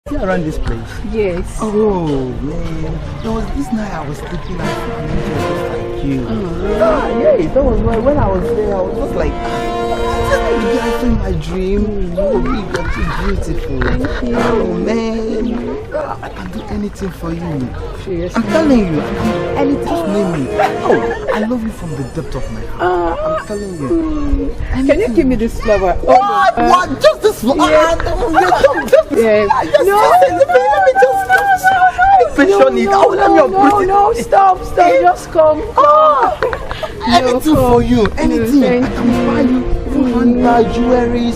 See around this place? Yes. Oh man, there was this night I was thinking I found just like you. Yeah, that was why when I was there I was just like, the guy in my dream. Oh, babe, you're too beautiful. Thank you. Oh man, I can do anything for you. Seriously? I'm telling you, I can do anything. Just name me. Oh, I love you from the depth of my heart. I'm telling you. Can you give me this flower? What? Just this flower? Yes. No, stop, just come. Anything for you, anything. I can buy you handbag, jewelry.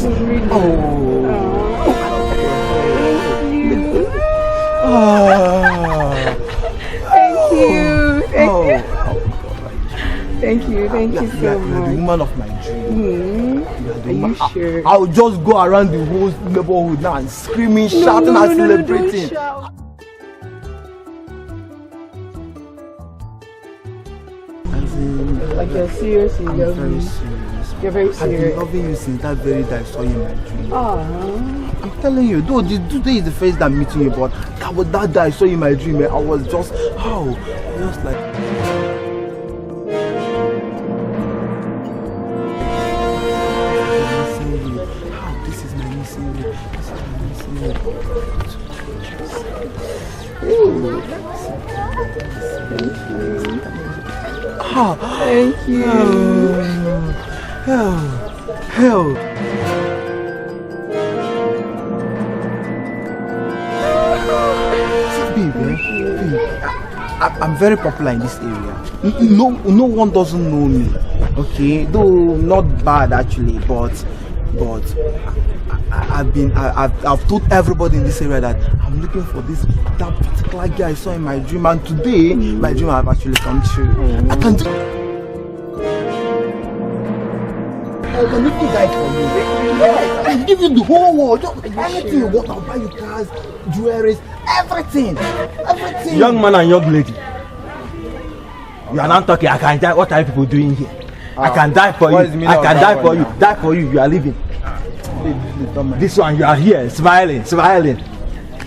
Thank you so much. You're the woman of my dream. Are you sure? I'll just go around the whole neighborhood now and screaming, shouting and celebrating. Don't shout. Like you're serious, I'm very serious. You're very I've serious. been loving you since that very day I saw you in my dream. I'm telling you, though today is the first time meeting you, but that day I saw you in my dream, I was just, just like. This is my missing you. Thank you. Hell. I'm very popular in this area. No one doesn't know me. Okay, though not bad actually, but I've told everybody in this area that I'm looking for that particular guy I saw in my dream, and today my dream have actually come true. I can do. I can even die for you. Yes, I give you the whole world. Anything you want, I'll buy you cars, jewelry, everything. Young man and young lady, you are not talking. I can die. What are people doing here? I can die for you. I can die for you. Die for you. You are living. This one, you are here, smiling.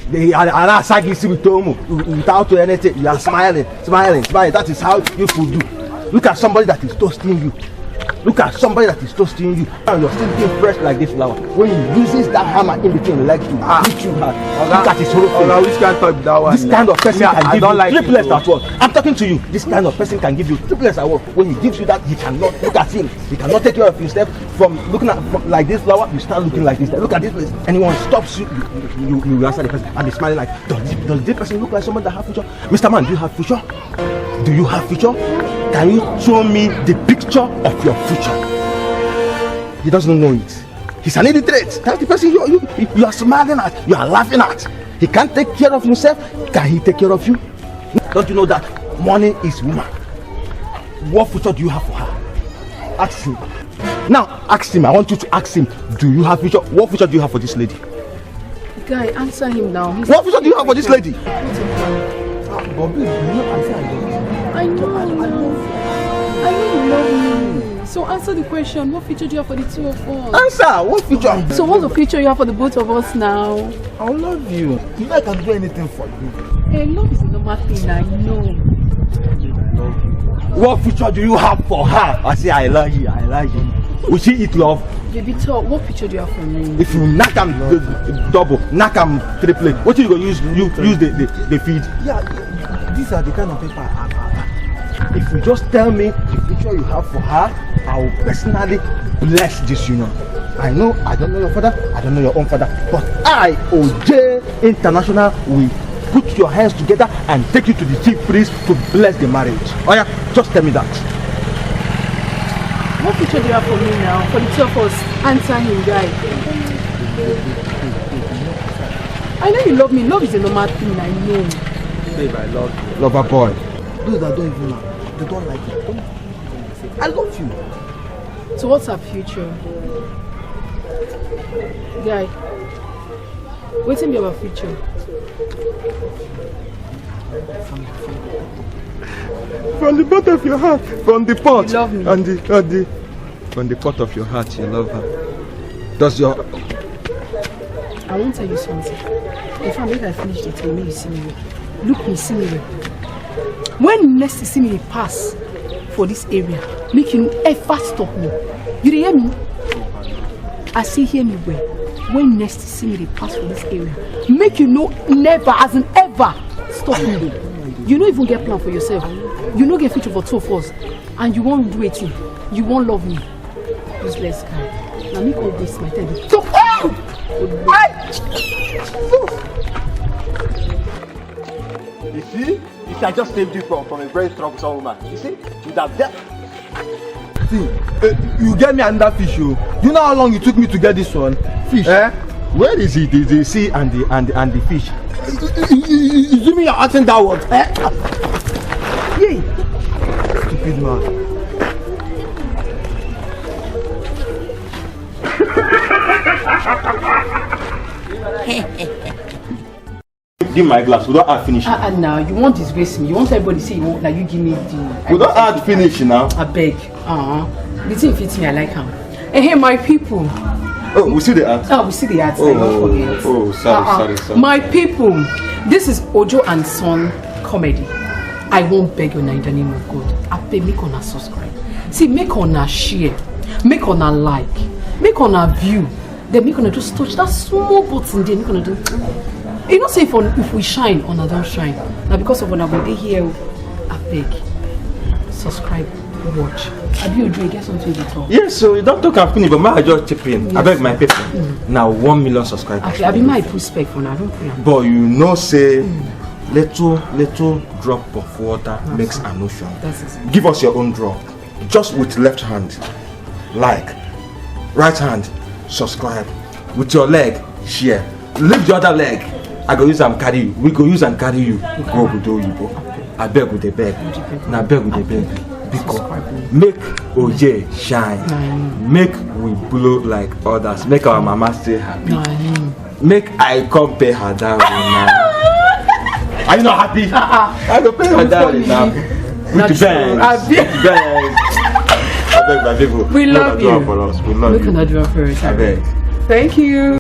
They are not saggy without anything. You are smiling. That is how you should do. Look at somebody that is toasting you. And you're still looking fresh like this flower. When he uses that hammer in between the legs to hit you hard. Look at his whole face. Which can't talk that one. This kind of person can give you triplets at once. I'm talking to you. This kind of person can give you triplets at once. When he gives you that, he cannot look at him. He cannot take care of himself. From looking at like this flower, you start looking like this. Look at this place. Anyone stops you, you answer the person and be smiling like, does this person look like someone that have future? Mr. Man, do you have future? Do you have future? Can you show me the picture of your future? He doesn't know it. He's an illiterate. That's the person you are smiling at, you are laughing at. He can't take care of himself. Can he take care of you? Don't you know that money is woman? What future do you have for her? Ask him. Now ask him. I want you to ask him, do you have future? What future do you have for this lady? Guy, answer him now. What future do you have for this lady? Bobby, I know you love me. So answer the question. What future do you have for the two of us? Answer. What future? So what's the future you have for the both of us now? I love you. You know I can do anything for you. Hey, love is a normal thing. I know. What future do you have for her? I say I love you. Will she eat love? Baby, talk. What picture do you have for me? If you knock him double, knock him triple, what you gonna use? Use the feed. Yeah, these are the kind of people If you just tell me the future you have for her, I will personally bless this union. I don't know your father, I don't know your own father, but I, Ojay International, will put your hands together and take you to the chief priest to bless the marriage. Oh yeah, just tell me that. What future do you have for me now? For the two of us, answer him, guy. I know you love me. Love is a normal thing, I know. Babe, I love you. Lover boy. Those that don't even know, they don't like you. I love you. So what's our future? Guy, what's in our future? From the bottom of your heart, from the pot, you love me. From the pot of your heart, you love her. Does your I won't tell you something. If I make I finish the thing, you see me well. Look me, see me well. When next you see me pass for this area, make you ever stop me. You hear me? I say hear me well. When next you see me pass for this area, make you know never as in ever stop me. You don't even get plan for yourself. You don't get future for two of us. And you won't do it. You won't love me. Useless guy. Now make all this my time. So You see? If I just saved you from a very troublesome woman. You see? With that death. See, you get me another fish, you. You know how long it took me to get this one? Fish. Where is it? The sea and the fish? You mean you're asking that word? Yay! Stupid man. Give my glass. We don't have finish. Now you won't disgrace me. You want everybody to say you want like you give me the. We don't have finish now. I beg. The thing fits me. I like him. Hey, my people. Oh, we see the art. Oh, we see the art. Don't forget. Sorry. My people, this is Ojo and Son comedy. I won't beg you in the name of God. I beg make on a subscribe. See, make on a share, make on a like, make on a view. Then make on a just touch that small button. Then make on a do. You know, say if we shine, on a don't shine. Now because of when I will be here, I beg. Subscribe, watch. Have you get something to talk? Yes, so you don't talk and finish, but my just chip in. Yes. I beg my people. Now 1 million subscribers. Okay, I be my respect for now. I don't pray. But you know, say little drop of water makes an ocean. Give us your own drop. Just with left hand, like, right hand, subscribe. With your leg, share. Lift the other leg. I go use and carry you. We go use and carry you. Go do you go. I beg with the beg. Now beg with the beg. Because make Ojay shine. Make we blow like others. Make our mama stay happy. Make I come pay her down now. Are you not happy? I go pay her down now. With the bangs. I beg my people. We love you. We love you. We cannot do it for us. I beg. Thank you.